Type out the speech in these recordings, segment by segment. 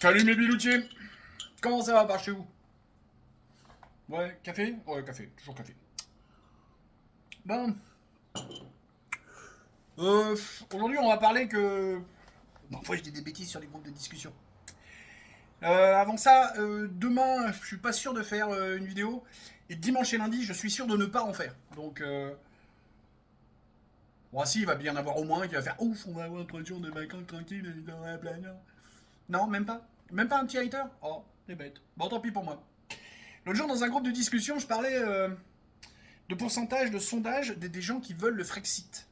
Salut mes biloutiers. Comment ça va par chez vous? Ouais, café? Ouais, café, toujours café. Bon, euh, aujourd'hui on va parler que... Parfois je dis des bêtises sur les groupes de discussion. Avant ça, demain je suis pas sûr de faire une vidéo. Et dimanche et lundi je suis sûr de ne pas en faire. Donc, bon si, il va bien y en avoir au moins qui va faire ouf, on va avoir 3 jours de vacances tranquille dans la planète. Non, même pas. Même pas un petit hater. Oh, c'est bête. Bon, tant pis pour moi. L'autre jour dans un groupe de discussion je parlais... de pourcentage de sondage des gens qui veulent le Frexit.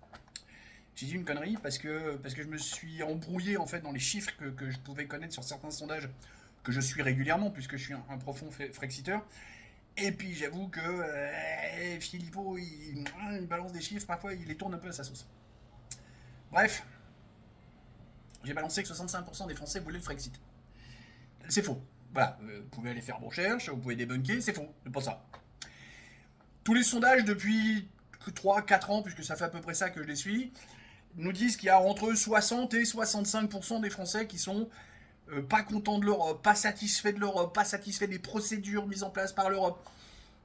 J'ai dit une connerie parce que je me suis embrouillé en fait dans les chiffres que je pouvais connaître sur certains sondages que je suis régulièrement puisque je suis un profond Frexiteur. Et puis j'avoue que Philippot, il balance des chiffres, parfois il les tourne un peu à sa sauce. Bref, j'ai balancé que 65% des Français voulaient le Frexit. C'est faux. Voilà, vous pouvez aller faire vos recherches, vous pouvez débunker, c'est faux, c'est pas ça. Tous les sondages depuis 3 4 ans, puisque ça fait à peu près ça que je les suis, nous disent qu'il y a entre 60 et 65% des Français qui sont pas contents de l'Europe, pas satisfaits de l'Europe, pas satisfaits des procédures mises en place par l'Europe.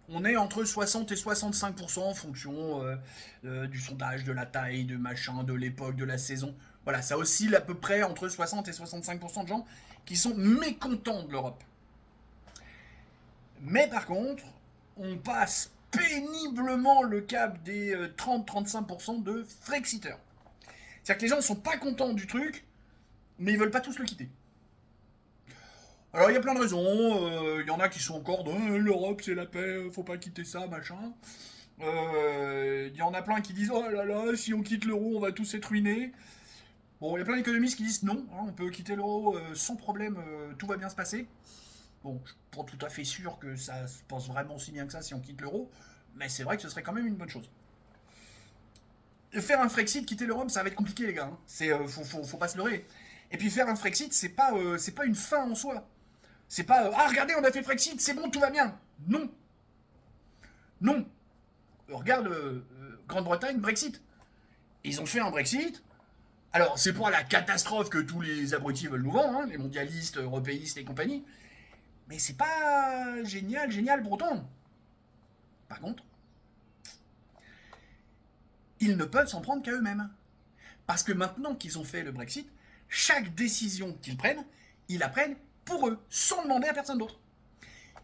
On est entre 60 et 65% en fonction du sondage, de la taille, de machin, de l'époque, de la saison. Voilà, ça oscille à peu près entre 60 et 65% de gens qui sont mécontents de l'Europe. Mais par contre, on passe péniblement le cap des 30-35% de Frexiteurs. C'est-à-dire que les gens ne sont pas contents du truc, mais ils veulent pas tous le quitter. Alors il y a plein de raisons, il y en a qui sont encore dans l'Europe c'est la paix, faut pas quitter ça, machin. Il y en a plein qui disent oh là là, si on quitte l'euro on va tous être ruinés. Bon, il y a plein d'économistes qui disent non, hein, on peut quitter l'euro sans problème, tout va bien se passer. Bon, je suis pas tout à fait sûr que ça se passe vraiment si bien que ça si on quitte l'euro, mais c'est vrai que ce serait quand même une bonne chose. Faire un Frexit, quitter l'Europe, ça va être compliqué, les gars. Hein. Faut pas se leurrer. Et puis faire un Frexit, c'est pas une fin en soi. C'est pas ah regardez, on a fait le Frexit, c'est bon, tout va bien. Non, non. Regarde Grande-Bretagne, Brexit. Ils ont fait un Brexit. Alors c'est pas la catastrophe que tous les abrutis veulent nous vendre, hein, les mondialistes, européistes et compagnie. Mais c'est pas génial, génial pour autant. Par contre, ils ne peuvent s'en prendre qu'à eux-mêmes. Parce que maintenant qu'ils ont fait le Brexit, chaque décision qu'ils prennent, ils la prennent pour eux, sans demander à personne d'autre.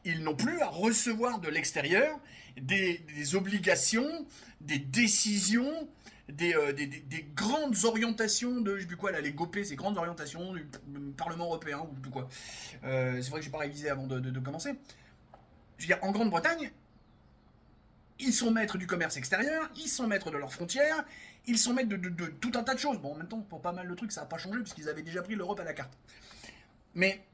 Ils n'ont plus à recevoir de l'extérieur des obligations, des décisions, des grandes orientations de, je sais plus quoi, là, les GOP, ces grandes orientations du Parlement européen, ou je sais plus quoi. C'est vrai que j'ai pas révisé avant de commencer. Je veux dire, en Grande-Bretagne, ils sont maîtres du commerce extérieur, ils sont maîtres de leurs frontières, ils sont maîtres de tout un tas de choses. Bon, en même temps, pour pas mal de trucs, ça n'a pas changé, puisqu'ils avaient déjà pris l'Europe à la carte. Mais,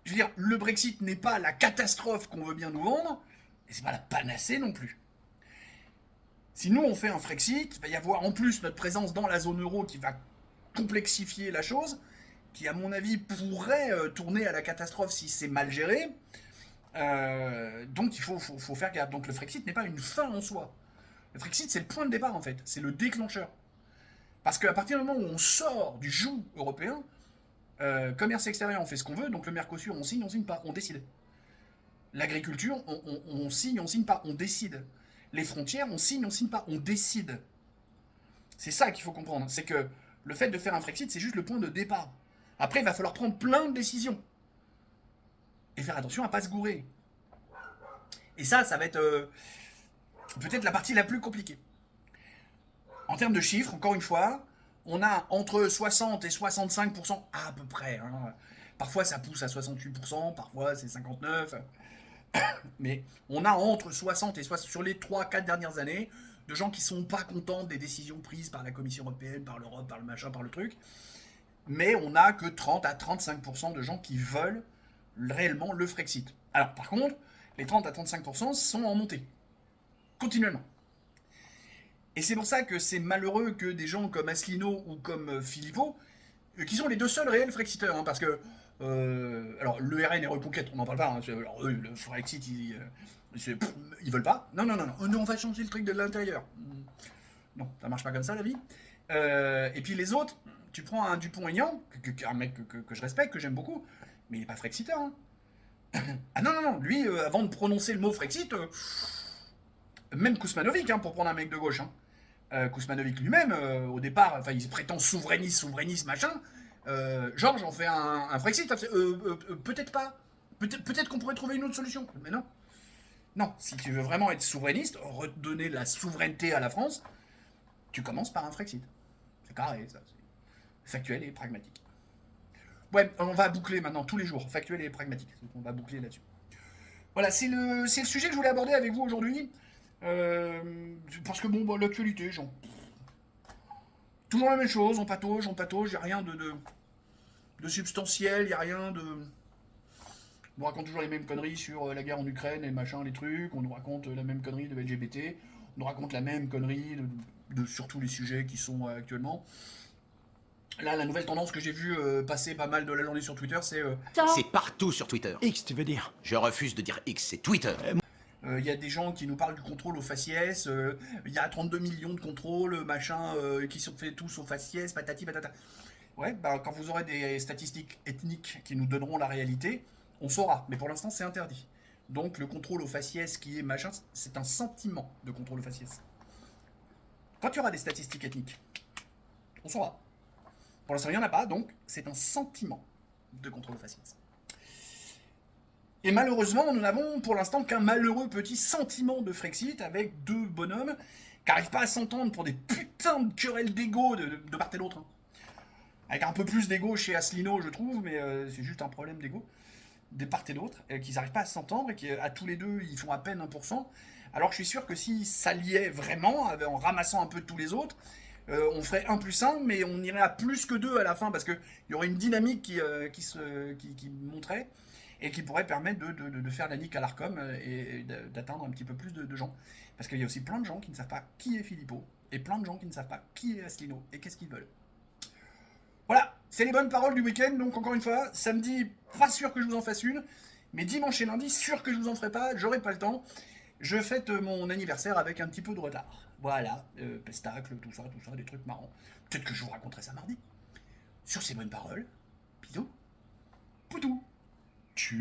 je veux dire, le Brexit n'est pas la catastrophe qu'on veut bien nous vendre, et c'est pas la panacée non plus. Si nous on fait un Frexit, il va y avoir en plus notre présence dans la zone euro qui va complexifier la chose, qui à mon avis pourrait tourner à la catastrophe si c'est mal géré. Donc il faut faire gaffe. Donc le Frexit n'est pas une fin en soi. Le Frexit c'est le point de départ en fait, c'est le déclencheur. Parce qu'à partir du moment où on sort du joug européen, commerce extérieur on fait ce qu'on veut, donc le Mercosur on signe pas, on décide. L'agriculture on signe pas, on décide. Les frontières on signe pas, on décide. C'est ça qu'il faut comprendre, c'est que le fait de faire un Frexit c'est juste le point de départ. Après il va falloir prendre plein de décisions. Et faire attention à pas se gourer. Et ça va être peut-être la partie la plus compliquée. En termes de chiffres, encore une fois, on a entre 60 et 65% à peu près. Hein. Parfois ça pousse à 68%, parfois c'est 59%. Mais on a entre 60 et 60 sur les 3 4 dernières années de gens qui sont pas contents des décisions prises par la Commission européenne, par l'Europe, par le machin, par le truc. Mais on a que 30 à 35% de gens qui veulent réellement le Frexit. Alors par contre, les 30 à 35% sont en montée, continuellement. Et c'est pour ça que c'est malheureux que des gens comme Asselineau ou comme Philippot, qui sont les deux seuls réels Frexiteurs, hein, parce que alors le RN et Reconquête, on n'en parle pas. Hein, alors eux, le Frexit, ils veulent pas. Non, non, non, non, on va changer le truc de l'intérieur. Non, ça marche pas comme ça la vie. Et puis les autres, tu prends un Dupont-Aignan, un mec que je respecte, que j'aime beaucoup, Mais il n'est pas Frexiteur. Hein. Ah non, non, non, lui, avant de prononcer le mot Frexit, même Kuzmanovic, hein, pour prendre un mec de gauche, hein. Kuzmanovic lui-même, au départ, enfin, il se prétend souverainiste, machin. Georges en fait un Frexit. Peut-être pas. Peut-être qu'on pourrait trouver une autre solution. Mais non. Non, si tu veux vraiment être souverainiste, redonner la souveraineté à la France, tu commences par un Frexit. C'est carré, ça. C'est factuel et pragmatique. Ouais, on va boucler maintenant tous les jours, factuel et pragmatique. On va boucler là-dessus. Voilà, c'est le sujet que je voulais aborder avec vous aujourd'hui. Parce que bon, l'actualité, genre, toujours la même chose, on patauge, il n'y a rien de substantiel, il n'y a rien de. On nous raconte toujours les mêmes conneries sur la guerre en Ukraine et machin, les trucs, on nous raconte la même connerie de LGBT, on nous raconte la même connerie sur tous les sujets qui sont actuellement. Là, la nouvelle tendance que j'ai vue passer pas mal de la journée sur Twitter, c'est C'est partout sur Twitter. X, tu veux dire? Je refuse de dire X, c'est Twitter. il y a des gens qui nous parlent du contrôle au faciès, il y a 32 millions de contrôles, machin, qui sont faits tous au faciès, patati patata. Ouais, bah, quand vous aurez des statistiques ethniques qui nous donneront la réalité, on saura. Mais pour l'instant, c'est interdit. Donc le contrôle au faciès qui est machin, c'est un sentiment de contrôle au faciès. Quand il y aura des statistiques ethniques, on saura. Pour l'instant, il n'y en a pas, donc c'est un sentiment de contrôle au faciès. Et malheureusement, nous n'avons pour l'instant qu'un malheureux petit sentiment de Frexit avec deux bonhommes qui n'arrivent pas à s'entendre pour des putains de querelles d'ego de part et d'autre. Hein. Avec un peu plus d'ego chez Asselineau, je trouve, mais c'est juste un problème d'ego. De part et d'autre, qu'ils n'arrivent pas à s'entendre et qu'à tous les deux, ils font à peine 1%. Alors que je suis sûr que s'ils s'alliaient vraiment, en ramassant un peu de tous les autres, on ferait 1 plus 1, mais on irait à plus que 2 à la fin, parce qu'il y aurait une dynamique qui montrait, et qui pourrait permettre de faire la nique à l'Arcom et d'atteindre un petit peu plus de gens. Parce qu'il y a aussi plein de gens qui ne savent pas qui est Philippot, et plein de gens qui ne savent pas qui est Asselineau, et qu'est-ce qu'ils veulent. Voilà, c'est les bonnes paroles du week-end, donc encore une fois, samedi, pas sûr que je vous en fasse une, mais dimanche et lundi, sûr que je vous en ferai pas, j'aurai pas le temps. Je fête mon anniversaire avec un petit peu de retard. Voilà, pestacle, tout ça, des trucs marrants. Peut-être que je vous raconterai ça mardi. Sur ces bonnes paroles, bisous, poutou, tchuss.